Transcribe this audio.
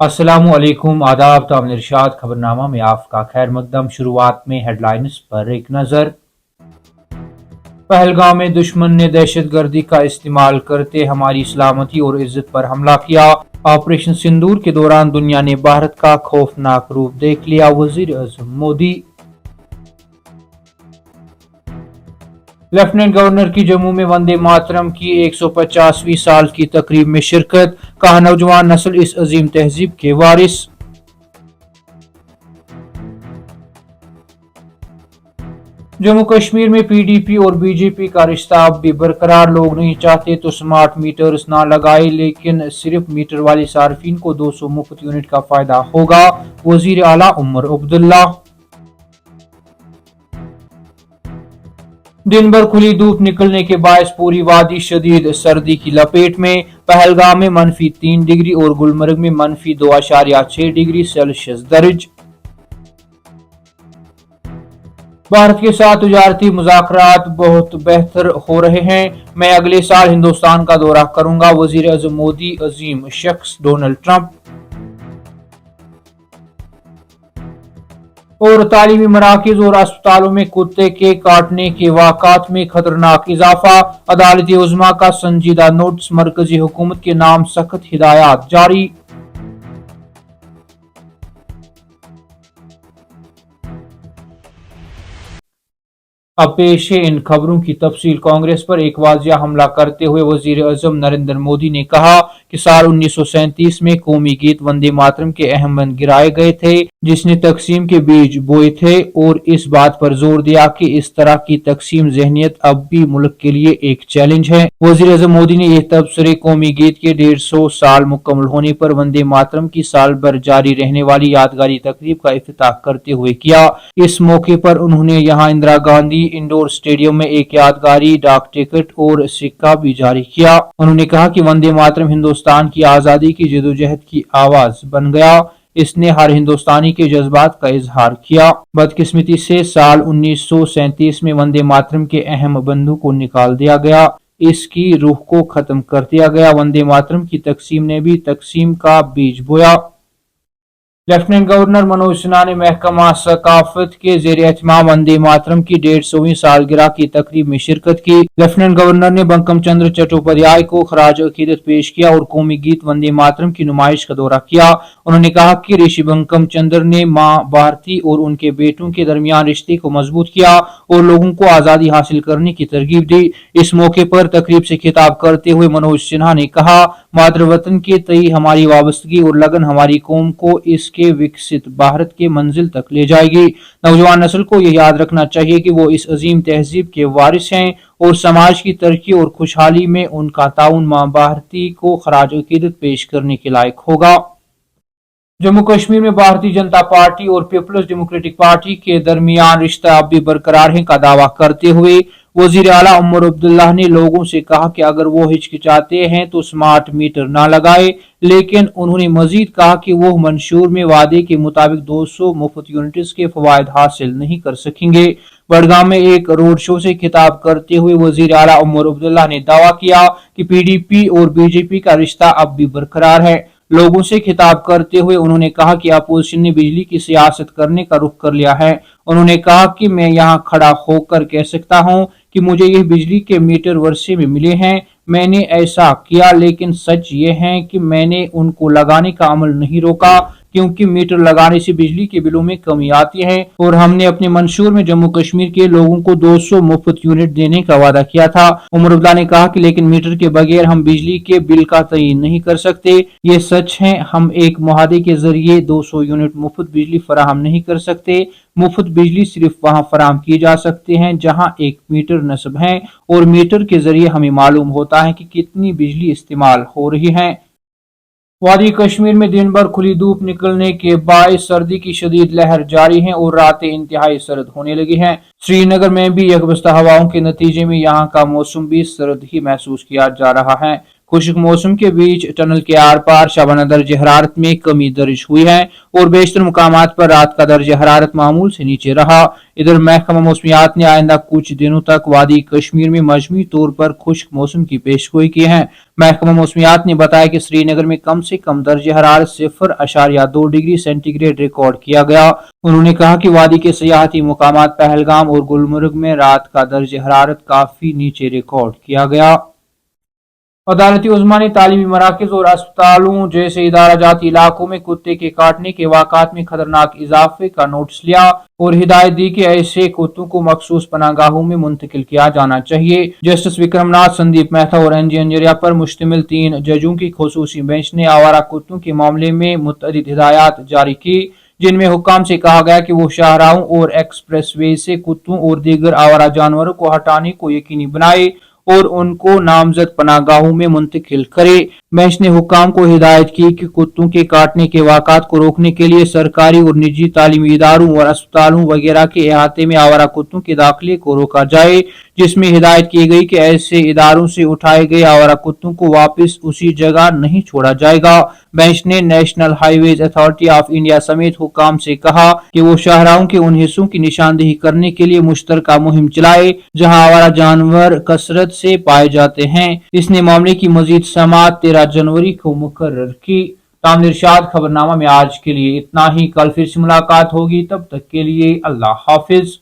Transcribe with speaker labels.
Speaker 1: अस्सलामु अलैकुम आदाब तामिल इरशाद खबरनामा में आपका खैर मकदम। शुरुआत में हेडलाइंस पर एक नजर। पहलगाम में दुश्मन ने दहशत गर्दी का इस्तेमाल करते हमारी सलामती और इज्जत पर हमला किया। ऑपरेशन सिंदूर के दौरान दुनिया ने भारत का खौफनाक रूप देख लिया, वजीर आजम मोदी। लेफ्टिनेंट गवर्नर की जम्मू में वंदे मातरम की 150वीं साल की तकरीब में शिरकत, कहा नौजवान नस्ल इस अजीम तहजीब के वारिस। जम्मू कश्मीर में पीडीपी और बीजेपी का रिश्ता अब भी बरकरार। लोग नहीं चाहते तो स्मार्ट मीटर्स ना लगाए, लेकिन सिर्फ मीटर वाले सार्फिन को 200 मुफ्त यूनिट का फायदा होगा, वजीर आला उमर अब्दुल्ला। दिन भर खुली धूप निकलने के बायस पूरी वादी शदीद सर्दी की लपेट में। पहलगाम में -3 डिग्री और गुलमर्ग में -2.6 डिग्री सेल्सियस दर्ज। भारत के साथ तिजारती मुज़ाकरात बहुत बेहतर हो रहे हैं। मैं अगले साल हिंदुस्तान का दौरा करूंगा, वजीर आज़म मोदी। अजीम शख्स डोनाल्ड ट्रंप। और तालीमी मराकज और अस्पतालों में कुत्ते के काटने के वाक़ात में खतरनाक इजाफा। अदालत उज़्मा का संजीदा नोटिस, मरकजी हुकूमत के नाम सख्त हिदायत जारी। अब पेश है इन खबरों की तफसील। कांग्रेस पर एक वाजिया हमला करते हुए वजीर आज़म नरेंद्र मोदी ने कहा कि साल 1937 में कौमी गीत वंदे मातरम के अहम बंद गिराए गए थे, जिसने तकसीम के बीज बोए थे, और इस बात पर जोर दिया कि इस तरह की तकसीम जहनियत अब भी मुल्क के लिए एक चैलेंज है। वजीर आज़म मोदी ने यह तबसरे कौमी गीत के 150 साल मुकम्मल होने पर वंदे मातरम की साल भर जारी रहने वाली यादगारी तकरीब का इफ्तिताह करते हुए किया। इस मौके पर उन्होंने यहाँ इंदिरा गांधी इंडोर स्टेडियम में एक यादगारी डाक टिकट और सिक्का भी जारी किया। उन्होंने कहा कि वंदे मातरम हिंदुस्तान की आजादी की जदोजहद की आवाज बन गया। इसने हर हिंदुस्तानी के जज्बात का इजहार किया। बदकिस्मती से साल 1937 में वंदे मातरम के अहम बंधु को निकाल दिया गया, इसकी रूह को खत्म कर दिया गया। वंदे मातरम की तकसीम ने भी तकसीम का बीज बोया। लेफ्टिनेंट गवर्नर मनोज सिन्हा ने महकमा सकाफत के जेर एहतमाम वंदे मातरम की 150वीं सालगिरह की तकरीब में शिरकत की। लेफ्टिनेंट गवर्नर ने बंकिम चंद्र चट्टोपाध्याय को खराज अकीदत पेश किया और कौमी गीत वंदे मातरम की नुमाइश का दौरा किया। उन्होंने कहा कि ऋषि बंकिम चंद्र ने मां भारती और उनके बेटों के दरमियान रिश्ते को मजबूत किया और लोगों को आजादी हासिल करने की तरगीब दी। इस मौके पर तकरीब से खिताब करते हुए मनोज सिन्हा ने कहा, मातृ वतन के तई हमारी वाबस्तगी और लगन हमारी कौम को इसके विकसित भारत के मंजिल तक ले जाएगी। नौजवान नस्ल को यह याद रखना चाहिए कि वो इस अजीम तहजीब के वारिस हैं और समाज की तरक्की और खुशहाली में उनका ताउन मां भारती को खराज अकीदत पेश करने के लायक होगा। जम्मू कश्मीर में भारतीय जनता पार्टी और पीपल्स डेमोक्रेटिक पार्टी के दरमियान रिश्ता अब भी बरकरार है का दावा करते हुए वजीर आला उमर अब्दुल्ला ने लोगों से कहा कि अगर वो हिचकिचाते हैं तो स्मार्ट मीटर ना लगाए, लेकिन उन्होंने मजीद कहा कि वो मंशूर में वादे के मुताबिक 200 मुफ्त यूनिट्स के फवायद हासिल नहीं कर सकेंगे। बड़गाम में एक रोड शो से खिताब करते हुए वजीर आला उमर अब्दुल्ला ने दावा किया कि पीडीपी और बीजेपी का रिश्ता अब भी बरकरार है। लोगों से खिताब करते हुए उन्होंने कहा कि अपोजिशन ने बिजली की सियासत करने का रुख कर लिया है। उन्होंने कहा कि मैं यहाँ खड़ा होकर कह सकता हूँ कि मुझे ये बिजली के मीटर वर्षे में मिले हैं, मैंने ऐसा किया, लेकिन सच ये है कि मैंने उनको लगाने का अमल नहीं रोका, क्योंकि मीटर लगाने से बिजली के बिलों में कमी आती है और हमने अपने मंशूर में जम्मू कश्मीर के लोगों को 200 मुफ्त यूनिट देने का वादा किया था। उमर अब्दुल्ला ने कहा कि लेकिन मीटर के बगैर हम बिजली के बिल का तयन नहीं कर सकते। ये सच है, हम एक मुआहदे के जरिए 200 यूनिट मुफ्त बिजली फराहम नहीं कर सकते। मुफ्त बिजली सिर्फ वहां फराहम की जा सकते हैं जहां एक मीटर नस्ब है और मीटर के जरिए हमें मालूम होता है कि कितनी बिजली इस्तेमाल हो रही है। वादी कश्मीर में दिन भर खुली धूप निकलने के बायस सर्दी की शदीद लहर जारी है और रातें इंतहाई सर्द होने लगी हैं। श्रीनगर में भी यकबस्ता हवाओं के नतीजे में यहाँ का मौसम भी सर्द ही महसूस किया जा रहा है। खुश्क मौसम के बीच टनल के आर पार शबाना दर्ज हरारत में कमी दर्ज हुई है और बेशतर मुकामात पर रात का दर्ज हरारत मामूल से नीचे रहा। इधर महकमा मौसमियात ने आइंदा कुछ दिनों तक वादी कश्मीर में मजमूई तौर पर खुश्क मौसम की पेशगोई की है। महकमा मौसमियात ने बताया कि श्रीनगर में कम से कम दर्ज हरारत 0.2 डिग्री सेंटीग्रेड रिकॉर्ड किया गया। उन्होंने कहा कि वादी के सियाहती मुकामात पहलगाम और गुलमर्ग में रात का दर्ज हरारत काफी नीचे रिकॉर्ड किया गया। अदालती उज़्मा ने तालीमी मराकज़ और अस्पतालों जैसे इदारा जाती इलाकों में कुत्ते के काटने के वाक़ात में खतरनाक इजाफे का नोटिस लिया और हिदायत दी कि ऐसे कुत्तों को मखसूस पनाहगाहों में मुंतकिल किया जाना चाहिए। जस्टिस विक्रमनाथ, संदीप मेहता और एनजी अंजरिया पर मुश्तमिल 3 जजों की खुसूसी बेंच ने आवारा कुत्तों के मामले में मुतअद्दिद हिदायत जारी की, जिनमें हुक्काम से कहा गया कि वो शाहराहों और एक्सप्रेस वे से कुत्तों और दीगर आवारा जानवरों को हटाने को यकीनी बनाए और उनको नामजद पनाहगाहों में मुंतकिल करे। बेंच ने हुक्काम को हिदायत की कि कुत्तों के काटने के वाक़ात को रोकने के लिए सरकारी और निजी तालीमी इदारों और अस्पतालों वगैरह के अहाते में आवारा कुत्तों के दाखिले को रोका जाए, जिसमें हिदायत की गई कि ऐसे इदारों से उठाए गए आवारा कुत्तों को वापस उसी जगह नहीं छोड़ा जाएगा। बेंच ने national highways authority of India समेत हुक्काम से कहा कि वो शाहराहों के उन हिस्सों की निशानदेही करने के लिए मुश्तरका मुहिम चलाए जहां आवारा जानवर कसरत से पाए जाते हैं। इसने मामले की मजीद समाअत 13 जनवरी को मुकर्रर की। तामिर इरशाद, खबरनामा में आज के लिए इतना ही। कल फिर से मुलाकात होगी, तब तक के लिए अल्लाह हाफिज।